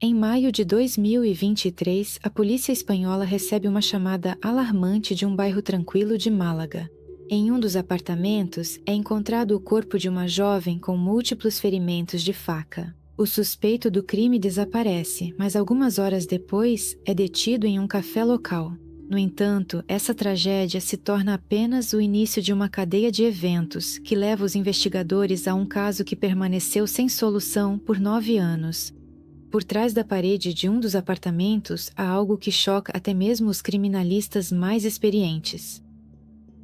Em maio de 2023, a polícia espanhola recebe uma chamada alarmante de um bairro tranquilo de Málaga. Em um dos apartamentos, é encontrado o corpo de uma jovem com múltiplos ferimentos de faca. O suspeito do crime desaparece, mas algumas horas depois é detido em um café local. No entanto, essa tragédia se torna apenas o início de uma cadeia de eventos que leva os investigadores a um caso que permaneceu sem solução por 9 anos. Por trás da parede de um dos apartamentos há algo que choca até mesmo os criminalistas mais experientes.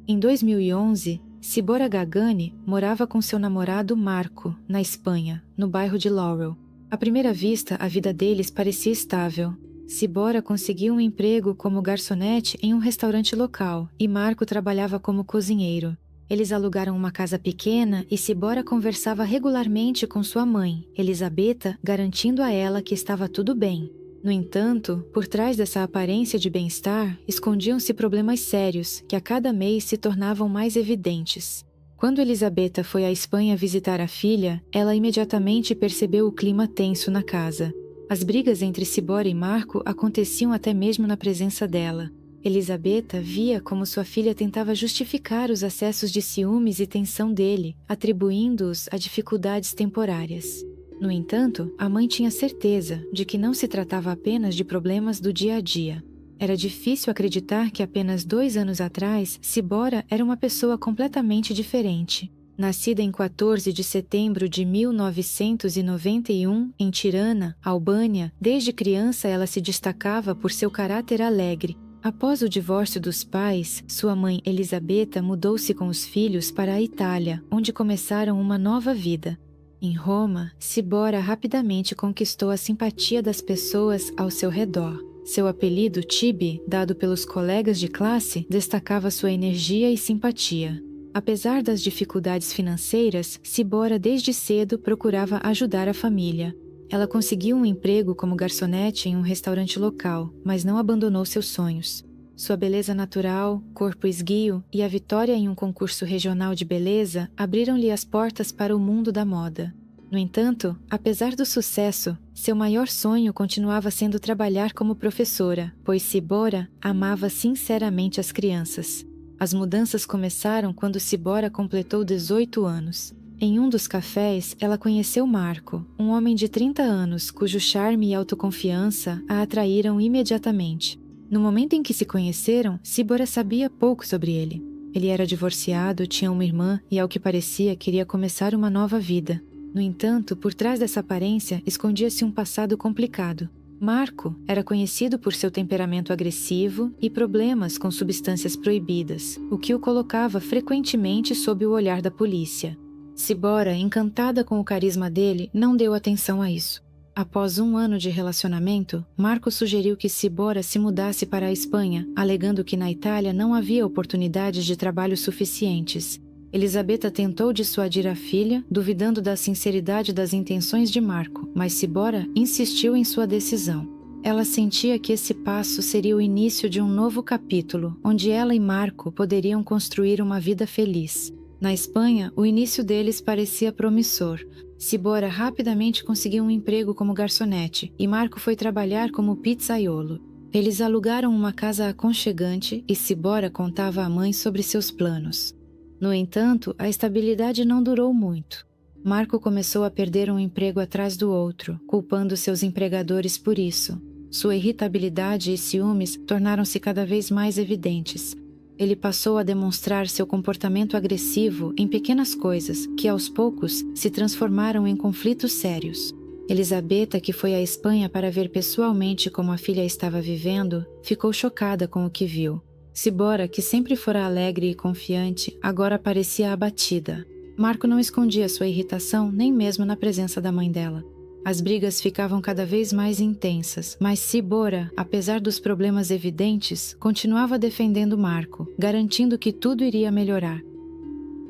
Em 2011, Sibora Gagani morava com seu namorado Marco, na Espanha, no bairro de Laurel. À primeira vista, a vida deles parecia estável. Sibora conseguiu um emprego como garçonete em um restaurante local e Marco trabalhava como cozinheiro. Eles alugaram uma casa pequena e Sibora conversava regularmente com sua mãe, Elisabetta, garantindo a ela que estava tudo bem. No entanto, por trás dessa aparência de bem-estar, escondiam-se problemas sérios que a cada mês se tornavam mais evidentes. Quando Elisabetta foi à Espanha visitar a filha, ela imediatamente percebeu o clima tenso na casa. As brigas entre Sibora e Marco aconteciam até mesmo na presença dela. Elisabetta via como sua filha tentava justificar os acessos de ciúmes e tensão dele, atribuindo-os a dificuldades temporárias. No entanto, a mãe tinha certeza de que não se tratava apenas de problemas do dia a dia. Era difícil acreditar que apenas 2 anos atrás, Sibora era uma pessoa completamente diferente. Nascida em 14 de setembro de 1991, em Tirana, Albânia, desde criança ela se destacava por seu caráter alegre. Após o divórcio dos pais, sua mãe Elisabetta mudou-se com os filhos para a Itália, onde começaram uma nova vida. Em Roma, Sibora rapidamente conquistou a simpatia das pessoas ao seu redor. Seu apelido, Tibi, dado pelos colegas de classe, destacava sua energia e simpatia. Apesar das dificuldades financeiras, Sibora desde cedo procurava ajudar a família. Ela conseguiu um emprego como garçonete em um restaurante local, mas não abandonou seus sonhos. Sua beleza natural, corpo esguio e a vitória em um concurso regional de beleza abriram-lhe as portas para o mundo da moda. No entanto, apesar do sucesso, seu maior sonho continuava sendo trabalhar como professora, pois Sibora amava sinceramente as crianças. As mudanças começaram quando Sibora completou 18 anos. Em um dos cafés, ela conheceu Marco, um homem de 30 anos cujo charme e autoconfiança a atraíram imediatamente. No momento em que se conheceram, Sibora sabia pouco sobre ele. Ele era divorciado, tinha uma irmã e, ao que parecia, queria começar uma nova vida. No entanto, por trás dessa aparência, escondia-se um passado complicado. Marco era conhecido por seu temperamento agressivo e problemas com substâncias proibidas, o que o colocava frequentemente sob o olhar da polícia. Sibora, encantada com o carisma dele, não deu atenção a isso. Após 1 ano de relacionamento, Marco sugeriu que Sibora se mudasse para a Espanha, alegando que na Itália não havia oportunidades de trabalho suficientes. Elisabetta tentou dissuadir a filha, duvidando da sinceridade das intenções de Marco, mas Sibora insistiu em sua decisão. Ela sentia que esse passo seria o início de um novo capítulo, onde ela e Marco poderiam construir uma vida feliz. Na Espanha, o início deles parecia promissor. Sibora rapidamente conseguiu um emprego como garçonete e Marco foi trabalhar como pizzaiolo. Eles alugaram uma casa aconchegante e Sibora contava à mãe sobre seus planos. No entanto, a estabilidade não durou muito. Marco começou a perder um emprego atrás do outro, culpando seus empregadores por isso. Sua irritabilidade e ciúmes tornaram-se cada vez mais evidentes. Ele passou a demonstrar seu comportamento agressivo em pequenas coisas que, aos poucos, se transformaram em conflitos sérios. Elisabetta, que foi à Espanha para ver pessoalmente como a filha estava vivendo, ficou chocada com o que viu. Sibora, que sempre fora alegre e confiante, agora parecia abatida. Marco não escondia sua irritação nem mesmo na presença da mãe dela. As brigas ficavam cada vez mais intensas, mas Sibora, apesar dos problemas evidentes, continuava defendendo Marco, garantindo que tudo iria melhorar.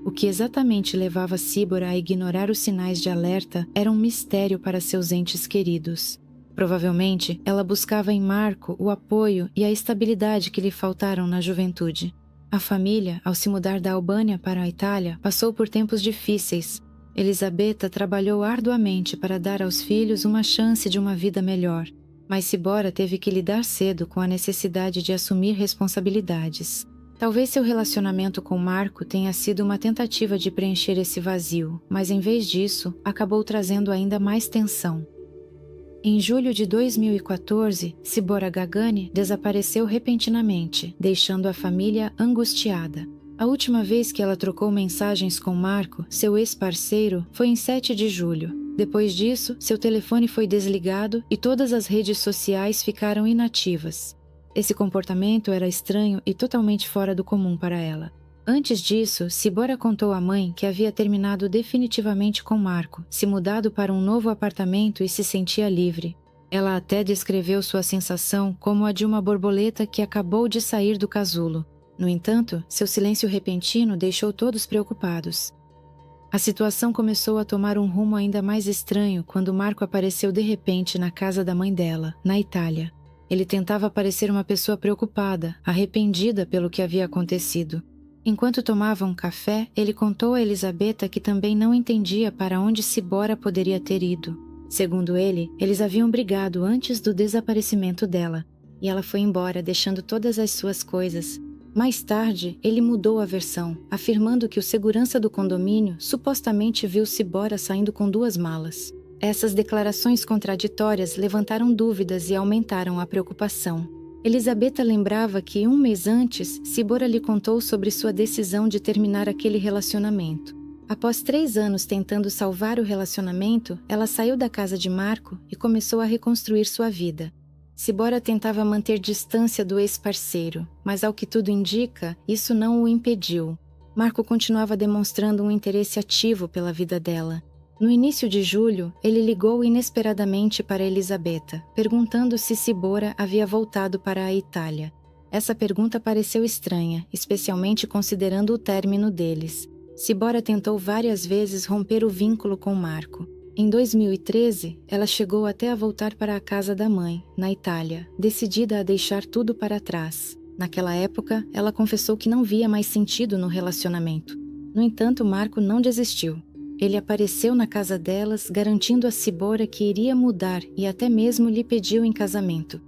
O que exatamente levava Sibora a ignorar os sinais de alerta era um mistério para seus entes queridos. Provavelmente, ela buscava em Marco o apoio e a estabilidade que lhe faltaram na juventude. A família, ao se mudar da Albânia para a Itália, passou por tempos difíceis. Elisabetta trabalhou arduamente para dar aos filhos uma chance de uma vida melhor, mas Sibora teve que lidar cedo com a necessidade de assumir responsabilidades. Talvez seu relacionamento com Marco tenha sido uma tentativa de preencher esse vazio, mas em vez disso, acabou trazendo ainda mais tensão. Em julho de 2014, Sibora Gagani desapareceu repentinamente, deixando a família angustiada. A última vez que ela trocou mensagens com Marco, seu ex-parceiro, foi em 7 de julho. Depois disso, seu telefone foi desligado e todas as redes sociais ficaram inativas. Esse comportamento era estranho e totalmente fora do comum para ela. Antes disso, Sibora contou à mãe que havia terminado definitivamente com Marco, se mudado para um novo apartamento e se sentia livre. Ela até descreveu sua sensação como a de uma borboleta que acabou de sair do casulo. No entanto, seu silêncio repentino deixou todos preocupados. A situação começou a tomar um rumo ainda mais estranho quando Marco apareceu de repente na casa da mãe dela, na Itália. Ele tentava parecer uma pessoa preocupada, arrependida pelo que havia acontecido. Enquanto tomavam café, ele contou a Elisabetta que também não entendia para onde Sibora poderia ter ido. Segundo ele, eles haviam brigado antes do desaparecimento dela, e ela foi embora deixando todas as suas coisas. Mais tarde, ele mudou a versão, afirmando que o segurança do condomínio supostamente viu Sibora saindo com 2 malas. Essas declarações contraditórias levantaram dúvidas e aumentaram a preocupação. Elisabetta lembrava que 1 mês antes, Sibora lhe contou sobre sua decisão de terminar aquele relacionamento. Após 3 anos tentando salvar o relacionamento, ela saiu da casa de Marco e começou a reconstruir sua vida. Sibora tentava manter distância do ex-parceiro, mas ao que tudo indica, isso não o impediu. Marco continuava demonstrando um interesse ativo pela vida dela. No início de julho, ele ligou inesperadamente para Elisabetta, perguntando se Sibora havia voltado para a Itália. Essa pergunta pareceu estranha, especialmente considerando o término deles. Sibora tentou várias vezes romper o vínculo com Marco. Em 2013, ela chegou até a voltar para a casa da mãe, na Itália, decidida a deixar tudo para trás. Naquela época, ela confessou que não via mais sentido no relacionamento. No entanto, Marco não desistiu. Ele apareceu na casa delas, garantindo a Sibora que iria mudar e até mesmo lhe pediu em casamento.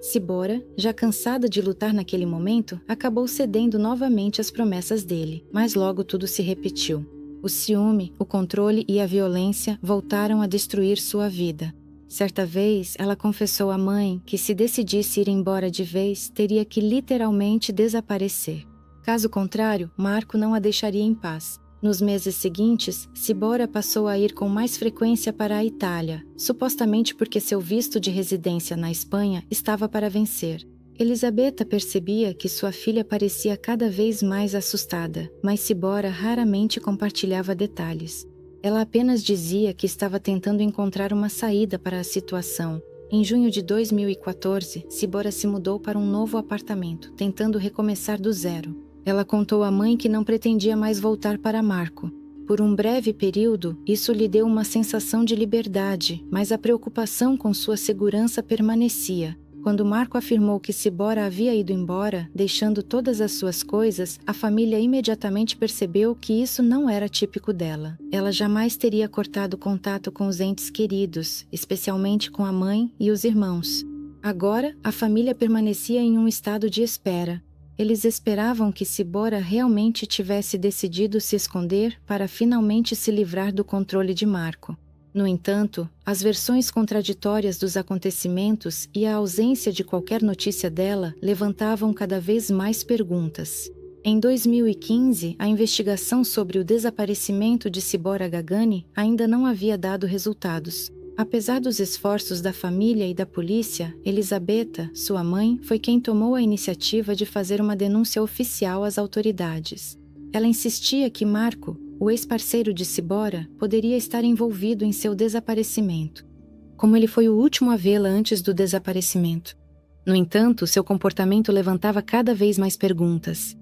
Sibora, já cansada de lutar naquele momento, acabou cedendo novamente às promessas dele, mas logo tudo se repetiu. O ciúme, o controle e a violência voltaram a destruir sua vida. Certa vez, ela confessou à mãe que se decidisse ir embora de vez, teria que literalmente desaparecer. Caso contrário, Marco não a deixaria em paz. Nos meses seguintes, Sibora passou a ir com mais frequência para a Itália, supostamente porque seu visto de residência na Espanha estava para vencer. Elisabetta percebia que sua filha parecia cada vez mais assustada, mas Sibora raramente compartilhava detalhes. Ela apenas dizia que estava tentando encontrar uma saída para a situação. Em junho de 2014, Sibora se mudou para um novo apartamento, tentando recomeçar do zero. Ela contou à mãe que não pretendia mais voltar para Marco. Por um breve período, isso lhe deu uma sensação de liberdade, mas a preocupação com sua segurança permanecia. Quando Marco afirmou que Sibora havia ido embora, deixando todas as suas coisas, a família imediatamente percebeu que isso não era típico dela. Ela jamais teria cortado contato com os entes queridos, especialmente com a mãe e os irmãos. Agora, a família permanecia em um estado de espera. Eles esperavam que Sibora realmente tivesse decidido se esconder para finalmente se livrar do controle de Marco. No entanto, as versões contraditórias dos acontecimentos e a ausência de qualquer notícia dela levantavam cada vez mais perguntas. Em 2015, a investigação sobre o desaparecimento de Sibora Gagani ainda não havia dado resultados. Apesar dos esforços da família e da polícia, Elisabetta, sua mãe, foi quem tomou a iniciativa de fazer uma denúncia oficial às autoridades. Ela insistia que Marco, o ex-parceiro de Sibora, poderia estar envolvido em seu desaparecimento, como ele foi o último a vê-la antes do desaparecimento. No entanto, seu comportamento levantava cada vez mais perguntas.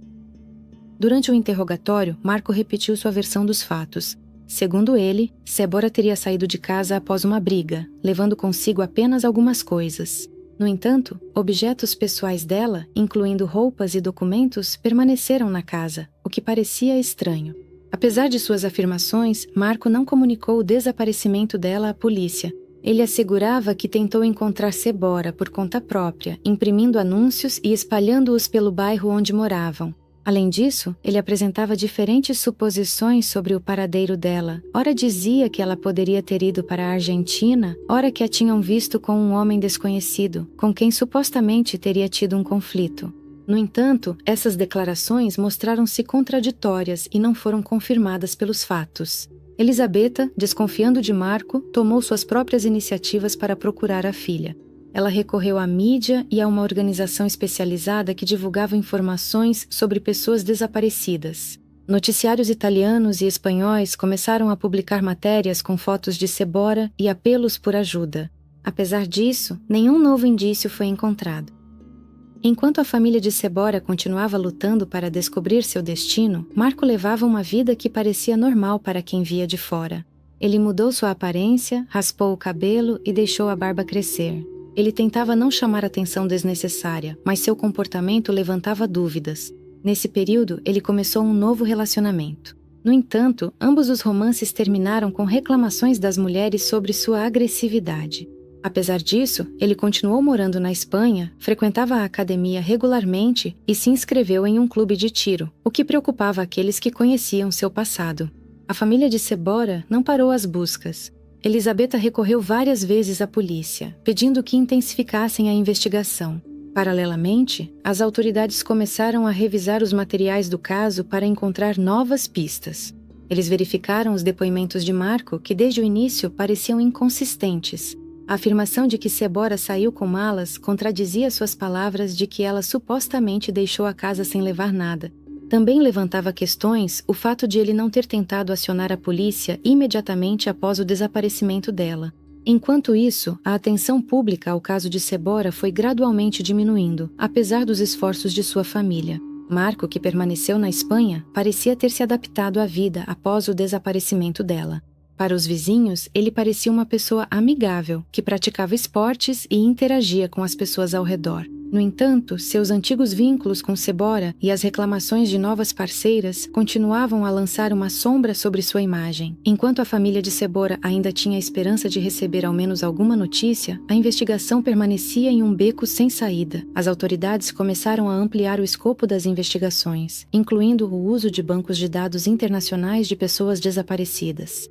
Durante o interrogatório, Marco repetiu sua versão dos fatos. Segundo ele, Sibora teria saído de casa após uma briga, levando consigo apenas algumas coisas. No entanto, objetos pessoais dela, incluindo roupas e documentos, permaneceram na casa, o que parecia estranho. Apesar de suas afirmações, Marco não comunicou o desaparecimento dela à polícia. Ele assegurava que tentou encontrar Sebora por conta própria, imprimindo anúncios e espalhando-os pelo bairro onde moravam. Além disso, ele apresentava diferentes suposições sobre o paradeiro dela. Ora dizia que ela poderia ter ido para a Argentina, ora que a tinham visto com um homem desconhecido, com quem supostamente teria tido um conflito. No entanto, essas declarações mostraram-se contraditórias e não foram confirmadas pelos fatos. Elisabetta, desconfiando de Marco, tomou suas próprias iniciativas para procurar a filha. Ela recorreu à mídia e a uma organização especializada que divulgava informações sobre pessoas desaparecidas. Noticiários italianos e espanhóis começaram a publicar matérias com fotos de Sebora e apelos por ajuda. Apesar disso, nenhum novo indício foi encontrado. Enquanto a família de Sebora continuava lutando para descobrir seu destino, Marco levava uma vida que parecia normal para quem via de fora. Ele mudou sua aparência, raspou o cabelo e deixou a barba crescer. Ele tentava não chamar atenção desnecessária, mas seu comportamento levantava dúvidas. Nesse período, ele começou um novo relacionamento. No entanto, ambos os romances terminaram com reclamações das mulheres sobre sua agressividade. Apesar disso, ele continuou morando na Espanha, frequentava a academia regularmente e se inscreveu em um clube de tiro, o que preocupava aqueles que conheciam seu passado. A família de Sebora não parou as buscas. Elisabetta recorreu várias vezes à polícia, pedindo que intensificassem a investigação. Paralelamente, as autoridades começaram a revisar os materiais do caso para encontrar novas pistas. Eles verificaram os depoimentos de Marco, que desde o início pareciam inconsistentes. A afirmação de que Sebora saiu com malas contradizia suas palavras de que ela supostamente deixou a casa sem levar nada. Também levantava questões o fato de ele não ter tentado acionar a polícia imediatamente após o desaparecimento dela. Enquanto isso, a atenção pública ao caso de Sebora foi gradualmente diminuindo, apesar dos esforços de sua família. Marco, que permaneceu na Espanha, parecia ter se adaptado à vida após o desaparecimento dela. Para os vizinhos, ele parecia uma pessoa amigável, que praticava esportes e interagia com as pessoas ao redor. No entanto, seus antigos vínculos com Sebora e as reclamações de novas parceiras continuavam a lançar uma sombra sobre sua imagem. Enquanto a família de Sebora ainda tinha a esperança de receber ao menos alguma notícia, a investigação permanecia em um beco sem saída. As autoridades começaram a ampliar o escopo das investigações, incluindo o uso de bancos de dados internacionais de pessoas desaparecidas.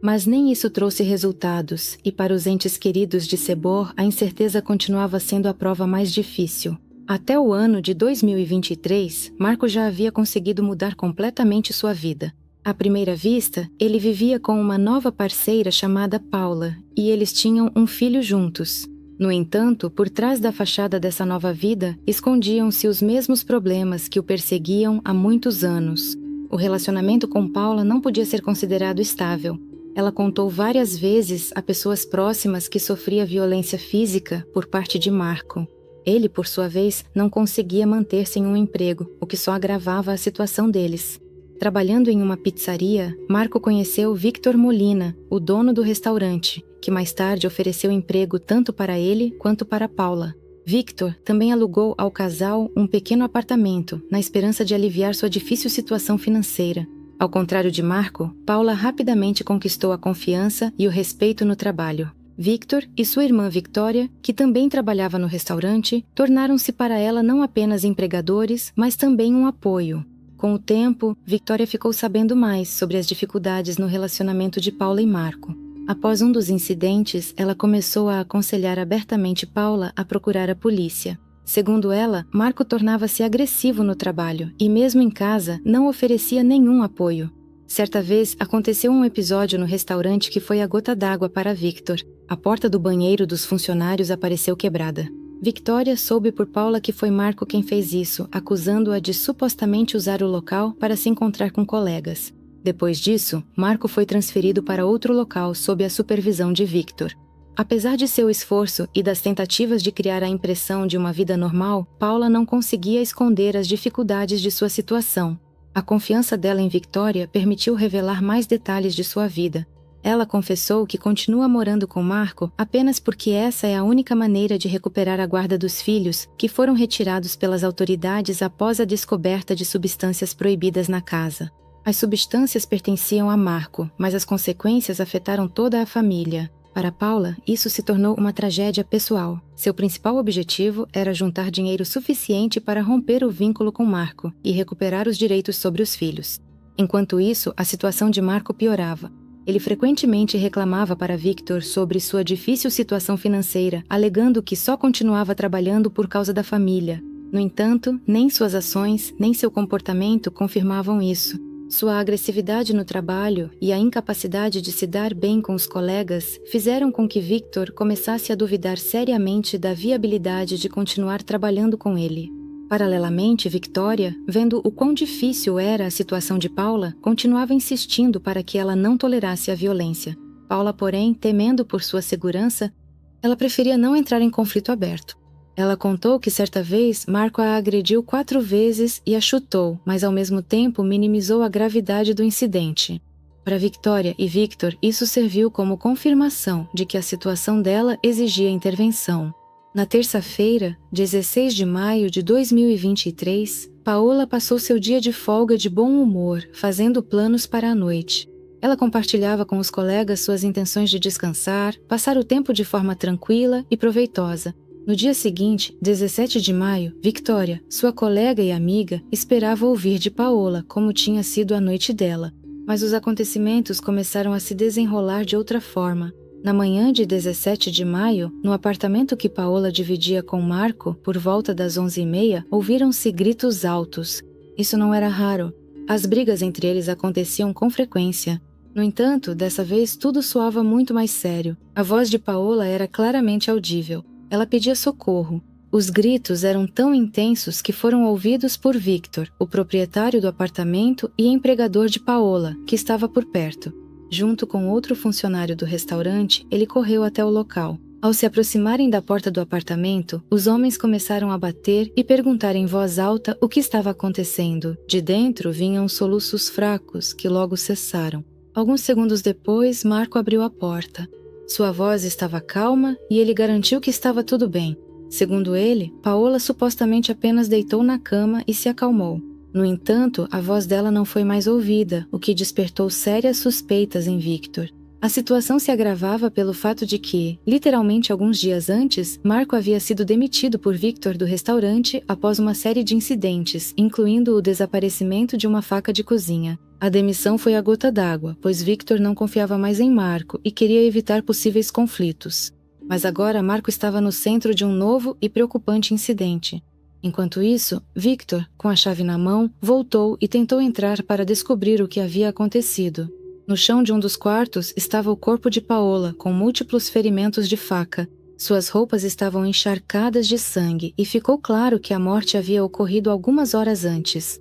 Mas nem isso trouxe resultados, e para os entes queridos de Sebor, a incerteza continuava sendo a prova mais difícil. Até o ano de 2023, Marco já havia conseguido mudar completamente sua vida. À primeira vista, ele vivia com uma nova parceira chamada Paula, e eles tinham um filho juntos. No entanto, por trás da fachada dessa nova vida, escondiam-se os mesmos problemas que o perseguiam há muitos anos. O relacionamento com Paula não podia ser considerado estável. Ela contou várias vezes a pessoas próximas que sofria violência física por parte de Marco. Ele, por sua vez, não conseguia manter-se em um emprego, o que só agravava a situação deles. Trabalhando em uma pizzaria, Marco conheceu Victor Molina, o dono do restaurante, que mais tarde ofereceu emprego tanto para ele quanto para Paula. Victor também alugou ao casal um pequeno apartamento, na esperança de aliviar sua difícil situação financeira. Ao contrário de Marco, Paula rapidamente conquistou a confiança e o respeito no trabalho. Victor e sua irmã Victoria, que também trabalhava no restaurante, tornaram-se para ela não apenas empregadores, mas também um apoio. Com o tempo, Victoria ficou sabendo mais sobre as dificuldades no relacionamento de Paula e Marco. Após um dos incidentes, ela começou a aconselhar abertamente Paula a procurar a polícia. Segundo ela, Marco tornava-se agressivo no trabalho e, mesmo em casa, não oferecia nenhum apoio. Certa vez, aconteceu um episódio no restaurante que foi a gota d'água para Victor. A porta do banheiro dos funcionários apareceu quebrada. Victoria soube por Paula que foi Marco quem fez isso, acusando-a de supostamente usar o local para se encontrar com colegas. Depois disso, Marco foi transferido para outro local sob a supervisão de Victor. Apesar de seu esforço e das tentativas de criar a impressão de uma vida normal, Paula não conseguia esconder as dificuldades de sua situação. A confiança dela em Victoria permitiu revelar mais detalhes de sua vida. Ela confessou que continua morando com Marco apenas porque essa é a única maneira de recuperar a guarda dos filhos, que foram retirados pelas autoridades após a descoberta de substâncias proibidas na casa. As substâncias pertenciam a Marco, mas as consequências afetaram toda a família. Para Paula, isso se tornou uma tragédia pessoal. Seu principal objetivo era juntar dinheiro suficiente para romper o vínculo com Marco e recuperar os direitos sobre os filhos. Enquanto isso, a situação de Marco piorava. Ele frequentemente reclamava para Victor sobre sua difícil situação financeira, alegando que só continuava trabalhando por causa da família. No entanto, nem suas ações, nem seu comportamento confirmavam isso. Sua agressividade no trabalho e a incapacidade de se dar bem com os colegas fizeram com que Victor começasse a duvidar seriamente da viabilidade de continuar trabalhando com ele. Paralelamente, Victoria, vendo o quão difícil era a situação de Paula, continuava insistindo para que ela não tolerasse a violência. Paula, porém, temendo por sua segurança, ela preferia não entrar em conflito aberto. Ela contou que certa vez Marco a agrediu 4 vezes e a chutou, mas ao mesmo tempo minimizou a gravidade do incidente. Para Victoria e Victor, isso serviu como confirmação de que a situação dela exigia intervenção. Na terça-feira, 16 de maio de 2023, Paola passou seu dia de folga de bom humor, fazendo planos para a noite. Ela compartilhava com os colegas suas intenções de descansar, passar o tempo de forma tranquila e proveitosa. No dia seguinte, 17 de maio, Victoria, sua colega e amiga, esperava ouvir de Paola como tinha sido a noite dela. Mas os acontecimentos começaram a se desenrolar de outra forma. Na manhã de 17 de maio, no apartamento que Paola dividia com Marco, por volta das 11h30, ouviram-se gritos altos. Isso não era raro. As brigas entre eles aconteciam com frequência. No entanto, dessa vez tudo soava muito mais sério. A voz de Paola era claramente audível. Ela pedia socorro. Os gritos eram tão intensos que foram ouvidos por Victor, o proprietário do apartamento e empregador de Paola, que estava por perto. Junto com outro funcionário do restaurante, ele correu até o local. Ao se aproximarem da porta do apartamento, os homens começaram a bater e perguntar em voz alta o que estava acontecendo. De dentro vinham soluços fracos, que logo cessaram. Alguns segundos depois, Marco abriu a porta. Sua voz estava calma e ele garantiu que estava tudo bem. Segundo ele, Paola supostamente apenas deitou na cama e se acalmou. No entanto, a voz dela não foi mais ouvida, o que despertou sérias suspeitas em Victor. A situação se agravava pelo fato de que, literalmente alguns dias antes, Marco havia sido demitido por Victor do restaurante após uma série de incidentes, incluindo o desaparecimento de uma faca de cozinha. A demissão foi a gota d'água, pois Victor não confiava mais em Marco e queria evitar possíveis conflitos. Mas agora Marco estava no centro de um novo e preocupante incidente. Enquanto isso, Victor, com a chave na mão, voltou e tentou entrar para descobrir o que havia acontecido. No chão de um dos quartos estava o corpo de Paola, com múltiplos ferimentos de faca. Suas roupas estavam encharcadas de sangue e ficou claro que a morte havia ocorrido algumas horas antes.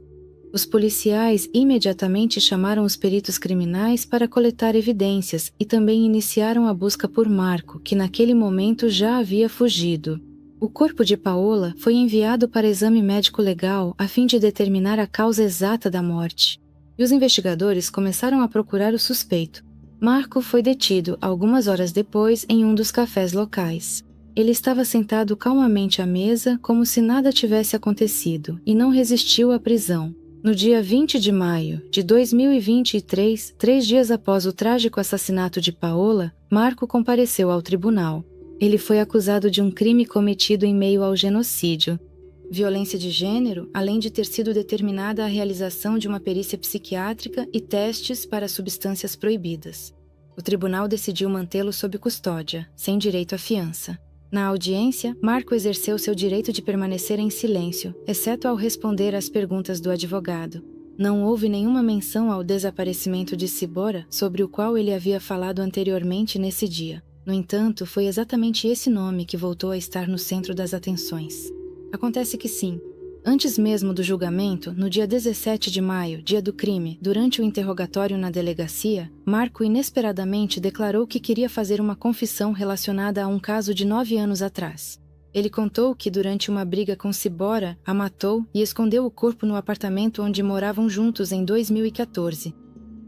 Os policiais imediatamente chamaram os peritos criminais para coletar evidências e também iniciaram a busca por Marco, que naquele momento já havia fugido. O corpo de Paola foi enviado para exame médico legal a fim de determinar a causa exata da morte. E os investigadores começaram a procurar o suspeito. Marco foi detido algumas horas depois em um dos cafés locais. Ele estava sentado calmamente à mesa como se nada tivesse acontecido e não resistiu à prisão. No dia 20 de maio de 2023, 3 dias após o trágico assassinato de Paola, Marco compareceu ao tribunal. Ele foi acusado de um crime cometido em meio ao genocídio. Violência de gênero, além de ter sido determinada a realização de uma perícia psiquiátrica e testes para substâncias proibidas. O tribunal decidiu mantê-lo sob custódia, sem direito à fiança. Na audiência, Marco exerceu seu direito de permanecer em silêncio, exceto ao responder às perguntas do advogado. Não houve nenhuma menção ao desaparecimento de Sibora, sobre o qual ele havia falado anteriormente nesse dia. No entanto, foi exatamente esse nome que voltou a estar no centro das atenções. Acontece que sim. Antes mesmo do julgamento, no dia 17 de maio, dia do crime, durante o interrogatório na delegacia, Marco inesperadamente declarou que queria fazer uma confissão relacionada a um caso de 9 anos atrás. Ele contou que durante uma briga com Sibora, a matou e escondeu o corpo no apartamento onde moravam juntos em 2014.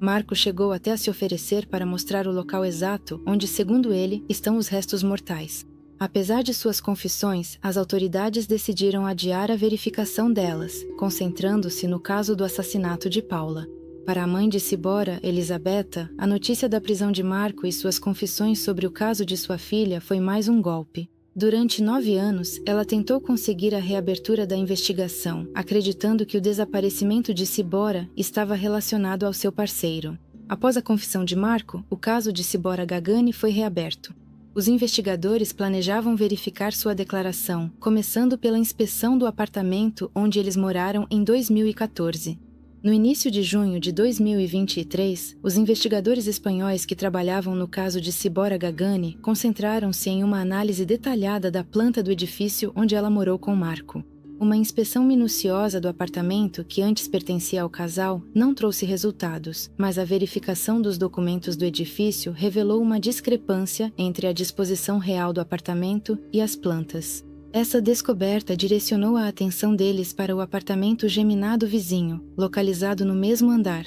Marco chegou até a se oferecer para mostrar o local exato onde, segundo ele, estão os restos mortais. Apesar de suas confissões, as autoridades decidiram adiar a verificação delas, concentrando-se no caso do assassinato de Paula. Para a mãe de Cibora, Elisabetta, a notícia da prisão de Marco e suas confissões sobre o caso de sua filha foi mais um golpe. Durante 9 anos, ela tentou conseguir a reabertura da investigação, acreditando que o desaparecimento de Cibora estava relacionado ao seu parceiro. Após a confissão de Marco, o caso de Cibora Gagani foi reaberto. Os investigadores planejavam verificar sua declaração, começando pela inspeção do apartamento onde eles moraram em 2014. No início de junho de 2023, os investigadores espanhóis que trabalhavam no caso de Cibora Gagani concentraram-se em uma análise detalhada da planta do edifício onde ela morou com Marco. Uma inspeção minuciosa do apartamento, que antes pertencia ao casal, não trouxe resultados, mas a verificação dos documentos do edifício revelou uma discrepância entre a disposição real do apartamento e as plantas. Essa descoberta direcionou a atenção deles para o apartamento geminado vizinho, localizado no mesmo andar.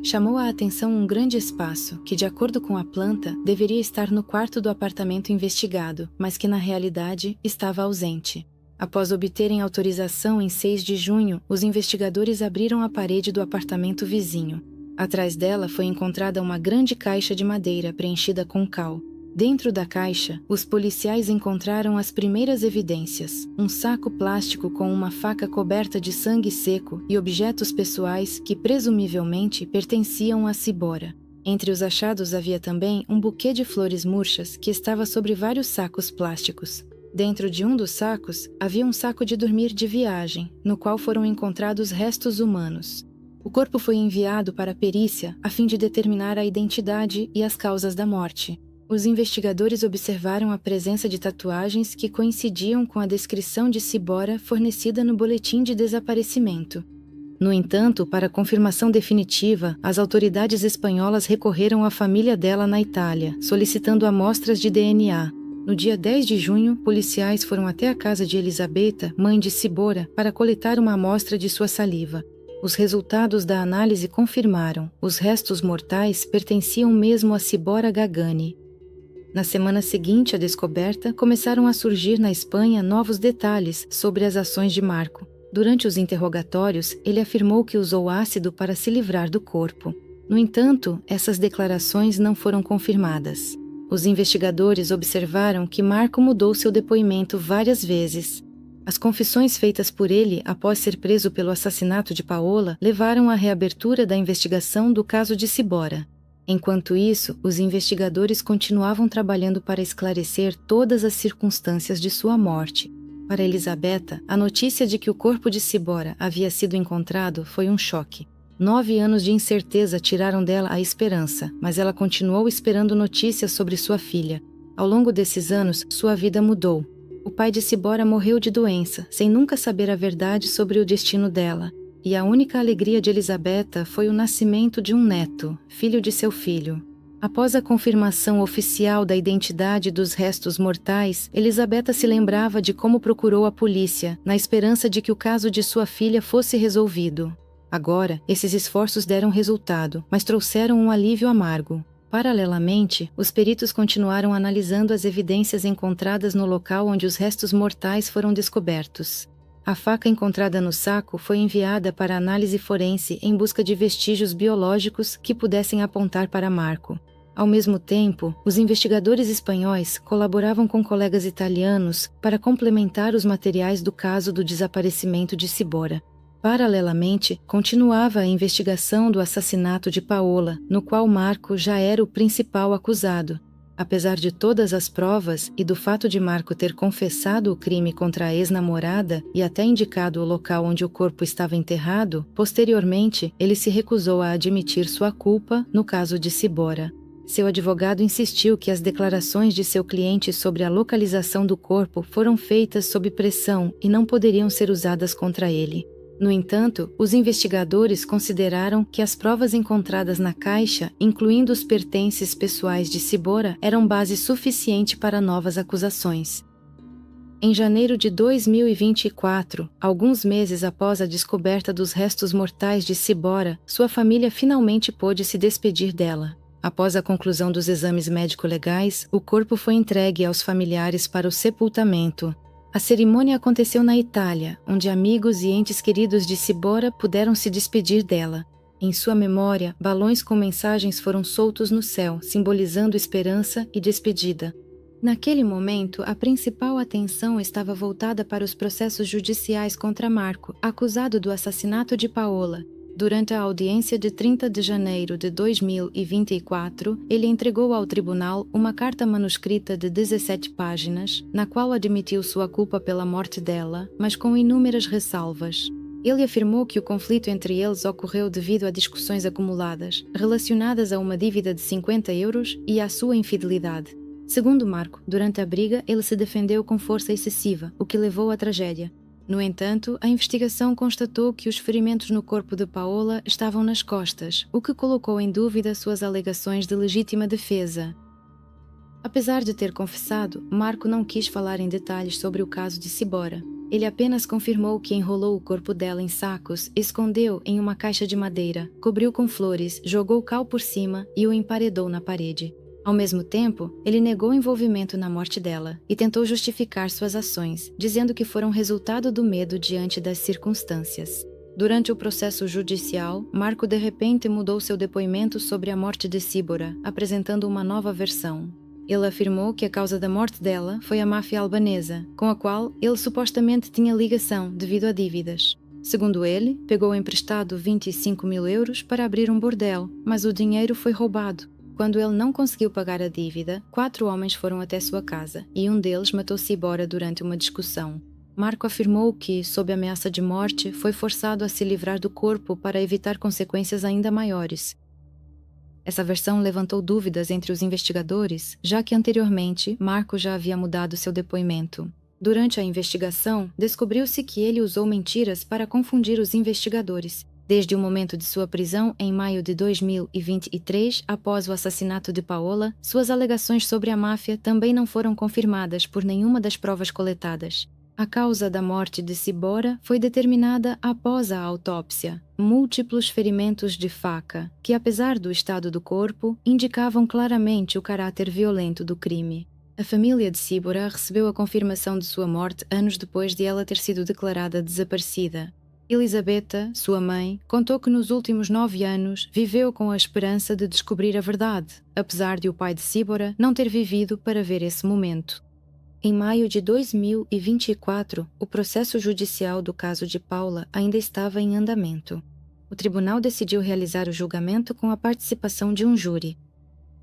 Chamou a atenção um grande espaço, que de acordo com a planta, deveria estar no quarto do apartamento investigado, mas que na realidade estava ausente. Após obterem autorização em 6 de junho, os investigadores abriram a parede do apartamento vizinho. Atrás dela foi encontrada uma grande caixa de madeira preenchida com cal. Dentro da caixa, os policiais encontraram as primeiras evidências: um saco plástico com uma faca coberta de sangue seco e objetos pessoais que presumivelmente pertenciam a Cibora. Entre os achados havia também um buquê de flores murchas que estava sobre vários sacos plásticos. Dentro de um dos sacos, havia um saco de dormir de viagem, no qual foram encontrados restos humanos. O corpo foi enviado para a perícia a fim de determinar a identidade e as causas da morte. Os investigadores observaram a presença de tatuagens que coincidiam com a descrição de Cibora fornecida no boletim de desaparecimento. No entanto, para confirmação definitiva, as autoridades espanholas recorreram à família dela na Itália, solicitando amostras de DNA. No dia 10 de junho, policiais foram até a casa de Elisabetta, mãe de Cibora, para coletar uma amostra de sua saliva. Os resultados da análise confirmaram: os restos mortais pertenciam mesmo a Cibora Gagani. Na semana seguinte à descoberta, começaram a surgir na Espanha novos detalhes sobre as ações de Marco. Durante os interrogatórios, ele afirmou que usou ácido para se livrar do corpo. No entanto, essas declarações não foram confirmadas. Os investigadores observaram que Marco mudou seu depoimento várias vezes. As confissões feitas por ele após ser preso pelo assassinato de Paola levaram à reabertura da investigação do caso de Cibora. Enquanto isso, os investigadores continuavam trabalhando para esclarecer todas as circunstâncias de sua morte. Para Elisabetta, a notícia de que o corpo de Cibora havia sido encontrado foi um choque. 9 anos de incerteza tiraram dela a esperança, mas ela continuou esperando notícias sobre sua filha. Ao longo desses anos, sua vida mudou. O pai de Cibora morreu de doença, sem nunca saber a verdade sobre o destino dela. E a única alegria de Elisabetta foi o nascimento de um neto, filho de seu filho. Após a confirmação oficial da identidade dos restos mortais, Elisabetta se lembrava de como procurou a polícia, na esperança de que o caso de sua filha fosse resolvido. Agora, esses esforços deram resultado, mas trouxeram um alívio amargo. Paralelamente, os peritos continuaram analisando as evidências encontradas no local onde os restos mortais foram descobertos. A faca encontrada no saco foi enviada para análise forense em busca de vestígios biológicos que pudessem apontar para Marco. Ao mesmo tempo, os investigadores espanhóis colaboravam com colegas italianos para complementar os materiais do caso do desaparecimento de Cibora. Paralelamente, continuava a investigação do assassinato de Paola, no qual Marco já era o principal acusado. Apesar de todas as provas e do fato de Marco ter confessado o crime contra a ex-namorada e até indicado o local onde o corpo estava enterrado, posteriormente ele se recusou a admitir sua culpa no caso de Cibora. Seu advogado insistiu que as declarações de seu cliente sobre a localização do corpo foram feitas sob pressão e não poderiam ser usadas contra ele. No entanto, os investigadores consideraram que as provas encontradas na caixa, incluindo os pertences pessoais de Cibora, eram base suficiente para novas acusações. Em janeiro de 2024, alguns meses após a descoberta dos restos mortais de Cibora, sua família finalmente pôde se despedir dela. Após a conclusão dos exames médico-legais, o corpo foi entregue aos familiares para o sepultamento. A cerimônia aconteceu na Itália, onde amigos e entes queridos de Cibora puderam se despedir dela. Em sua memória, balões com mensagens foram soltos no céu, simbolizando esperança e despedida. Naquele momento, a principal atenção estava voltada para os processos judiciais contra Marco, acusado do assassinato de Paola. Durante a audiência de 30 de janeiro de 2024, ele entregou ao tribunal uma carta manuscrita de 17 páginas, na qual admitiu sua culpa pela morte dela, mas com inúmeras ressalvas. Ele afirmou que o conflito entre eles ocorreu devido a discussões acumuladas, relacionadas a uma dívida de 50 euros e à sua infidelidade. Segundo Marco, durante a briga, ele se defendeu com força excessiva, o que levou à tragédia. No entanto, a investigação constatou que os ferimentos no corpo de Paola estavam nas costas, o que colocou em dúvida suas alegações de legítima defesa. Apesar de ter confessado, Marco não quis falar em detalhes sobre o caso de Sibora. Ele apenas confirmou que enrolou o corpo dela em sacos, escondeu em uma caixa de madeira, cobriu com flores, jogou cal por cima e o emparedou na parede. Ao mesmo tempo, ele negou envolvimento na morte dela e tentou justificar suas ações, dizendo que foram resultado do medo diante das circunstâncias. Durante o processo judicial, Marco de repente mudou seu depoimento sobre a morte de Sibora, apresentando uma nova versão. Ele afirmou que a causa da morte dela foi a máfia albanesa, com a qual ele supostamente tinha ligação devido a dívidas. Segundo ele, pegou emprestado 25 mil euros para abrir um bordel, mas o dinheiro foi roubado. Quando ele não conseguiu pagar a dívida, 4 homens foram até sua casa e um deles matou Sibora durante uma discussão. Marco afirmou que, sob ameaça de morte, foi forçado a se livrar do corpo para evitar consequências ainda maiores. Essa versão levantou dúvidas entre os investigadores, já que anteriormente Marco já havia mudado seu depoimento. Durante a investigação, descobriu-se que ele usou mentiras para confundir os investigadores. Desde o momento de sua prisão, em maio de 2023, após o assassinato de Paola, suas alegações sobre a máfia também não foram confirmadas por nenhuma das provas coletadas. A causa da morte de Sibora foi determinada após a autópsia. Múltiplos ferimentos de faca, que apesar do estado do corpo, indicavam claramente o caráter violento do crime. A família de Sibora recebeu a confirmação de sua morte anos depois de ela ter sido declarada desaparecida. Elisabetta, sua mãe, contou que nos últimos 9 anos viveu com a esperança de descobrir a verdade, apesar de o pai de Sibora não ter vivido para ver esse momento. Em maio de 2024, o processo judicial do caso de Paula ainda estava em andamento. O tribunal decidiu realizar o julgamento com a participação de um júri.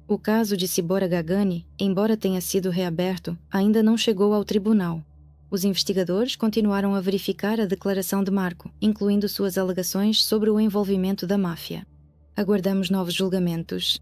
O caso de Sibora Gagani, embora tenha sido reaberto, ainda não chegou ao tribunal. Os investigadores continuaram a verificar a declaração de Marco, incluindo suas alegações sobre o envolvimento da máfia. Aguardamos novos julgamentos.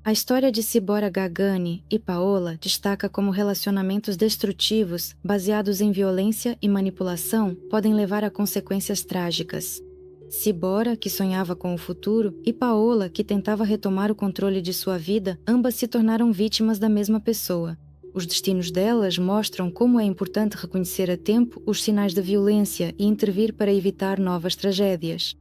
A história de Sibora Gagani e Paola destaca como relacionamentos destrutivos, baseados em violência e manipulação, podem levar a consequências trágicas. Sibora, que sonhava com o futuro, e Paola, que tentava retomar o controle de sua vida, ambas se tornaram vítimas da mesma pessoa. Os destinos delas mostram como é importante reconhecer a tempo os sinais da violência e intervir para evitar novas tragédias.